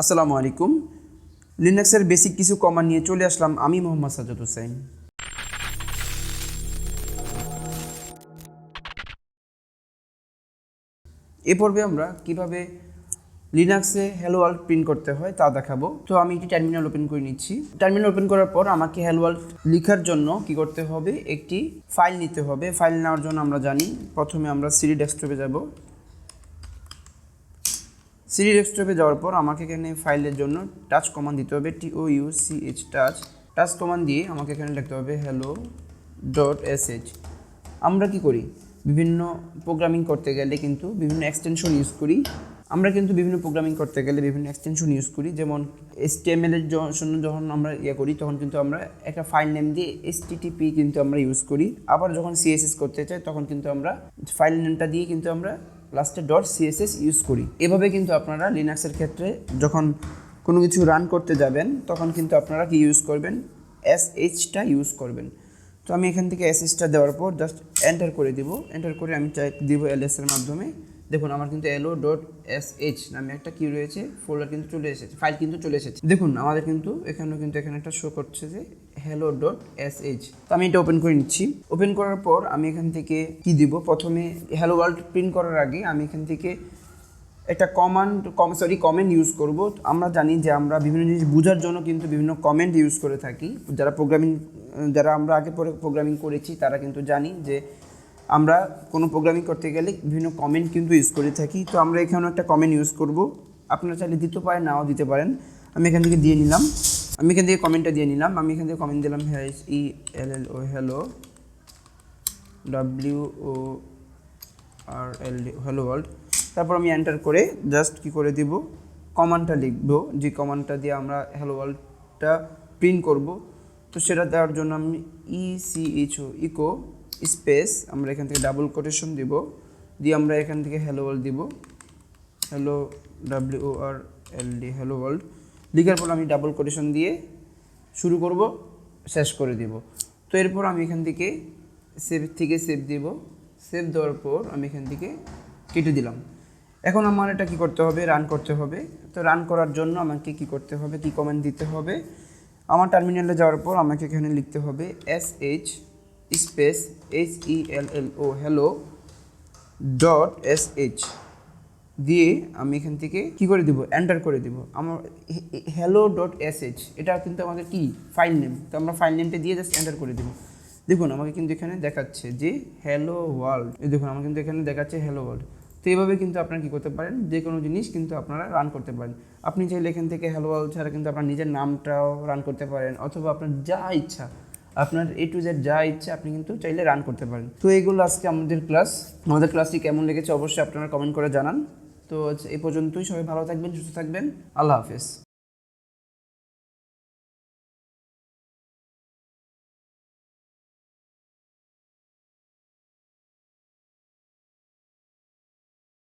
আসসালামু আলাইকুম। লিনাক্সের বেসিক কিছু কমান্ড নিয়ে চলে আসলাম আমি মোহাম্মদ সাজ্জাদ হোসেন। এ পর্বে আমরা কিভাবে লিনাক্সে হ্যালো ওয়ার্ল্ড প্রিন্ট করতে হয় তা দেখাবো। তো আমি একটি টার্মিনাল ওপেন করে নিচ্ছি। টার্মিনাল ওপেন করার পর আমাকে হ্যালো ওয়ার্ল্ড লেখার জন্য কি করতে হবে, একটি ফাইল নিতে হবে। ফাইল নেওয়ার জন্য আমরা জানি প্রথমে আমরা সিডি ডেস্কটপে যাব। সিডি ডেস্কটপে যাওয়ার পর আমাকে এখানে ফাইলের জন্য টাচ কমান্ড দিতে হবে, TOUCH টাচ কমান্ড দিয়ে আমাকে এখানে লিখতে হবে hello.sh। আমরা কি করি, বিভিন্ন প্রোগ্রামিং করতে গেলে কিন্তু বিভিন্ন এক্সটেনশন ইউজ করি। যেমন HTML এর জন্য যখন আমরা করি তখন কিন্তু আমরা একটা ফাইল নেম দিয়ে HTTP কিন্তু আমরা ইউজ করি। আবার যখন CSS করতে চাই তখন কিন্তু আমরা ফাইল নেমটা দিয়ে কিন্তু আমরা লাস্টে .css ইউজ করি। এভাবে কিন্তু আপনারা লিনাক্সের ক্ষেত্রে যখন কোনো কিছু রান করতে যাবেন তখন কিন্তু আপনারা কি ইউজ করবেন, sh ইউজ করবেন। তো আমি এখান থেকে sh দেওয়ার পর জাস্ট এন্টার করে দিব। এন্টার করে আমি দিব ls এর মাধ্যমে। দেখুন আমার কিন্তু hello.sh নামে একটা কি রয়েছে, ফোল্ডার কিন্তু চলে এসেছে, ফাইল কিন্তু চলে এসেছে। দেখুন আমাদের কিন্তু এখানে একটা শো করছে যে hello.sh। তো আমি এটা ওপেন করে নিচ্ছি। ওপেন করার পর আমি এখান থেকে কি দিব, প্রথমে হ্যালো ওয়ার্ল্ড প্রিন্ট করার আগে আমি এখান থেকে একটা কমেন্ট ইউজ করব। আমরা জানি যে আমরা বিভিন্ন জিনিস বোঝার জন্য কিন্তু বিভিন্ন কমেন্ট ইউজ করে থাকি। যারা আমরা আগে পরে প্রোগ্রামিং করেছি তারা কিন্তু জানি যে আমরা কোনো প্রোগ্রামিং করতে গেলে বিভিন্ন কমেন্ট কিন্তু ইউজ করে থাকি। তো আমরা এখানে একটা কমেন্ট ইউজ করব, আপনারা চাইলে দিতে পারেন, নাও দিতে পারেন। আমি এখান থেকে কমেন্টটা দিয়ে নিলাম। আমি এখান থেকে কমেন্ট দিলাম HELLO hello WORLD hello world. তারপর আমি এন্টার করে জাস্ট কি করে দিব, কমান্ডটা লিখব, যে কমান্ডটা দিয়ে আমরা হ্যালো ওয়ার্ল্ডটা প্রিন্ট করব। তো সেটা দেওয়ার জন্য আমি ইকো স্পেস আমরা এখান থেকে ডাবল কোটেশন দিব, দিয়ে আমরা এখান থেকে হ্যালো ওয়ার্ল্ড দিব, হ্যালো WORLD হ্যালো ওয়ার্ল্ড লিখার পর আমি ডাবল কোটেশন দিয়ে শুরু করব, শেষ করে দিব। তো এরপর আমি এখান থেকে সেভ দিব। সেভ দেওয়ার পর আমি এখান থেকে কেটে দিলাম। এখন আমার এটা কি করতে হবে, রান করতে হবে। তো রান করার জন্য আমাকে কি করতে হবে, কি কমেন্ট দিতে হবে। আমার টার্মিনালে যাওয়ার পর আমাকে এখানে লিখতে হবে sh স্পেস HELLO hello.sh দিয়ে আমি এখান থেকে কি করে দিব, এন্টার করে দিব। আমার hello.sh এটা কিন্তু আমাদের কি ফাইল নেম। তো আমরা ফাইল নেমটা দিয়ে জাস্ট এন্টার করে দিব। দেখুন আমাকে কিন্তু এখানে দেখাচ্ছে যে হ্যালো ওয়ার্ল্ড। দেখুন আমার কিন্তু এখানে দেখাচ্ছে হ্যালো ওয়ার্ল্ড। তো এইভাবে কিন্তু আপনারা কী করতে পারেন, যে কোনো জিনিস কিন্তু আপনারা রান করতে পারেন। আপনি চাইলে এখান থেকে হ্যালো ওয়ার্ল্ড ছাড়া কিন্তু আপনার নিজের নামটাও রান করতে পারেন, অথবা আপনার যা ইচ্ছা, আপনার A to Z যা ইচ্ছা আপনি কিন্তু চাইলে রান করতে পারেন। তো এইগুলো আজকে আমাদের ক্লাসটি কেমন লেগেছে অবশ্যই আপনারা কমেন্ট করে জানান। তো এই পর্যন্তই, সবাই ভালো থাকবেন, সুস্থ থাকবেন, আল্লাহ হাফেজ।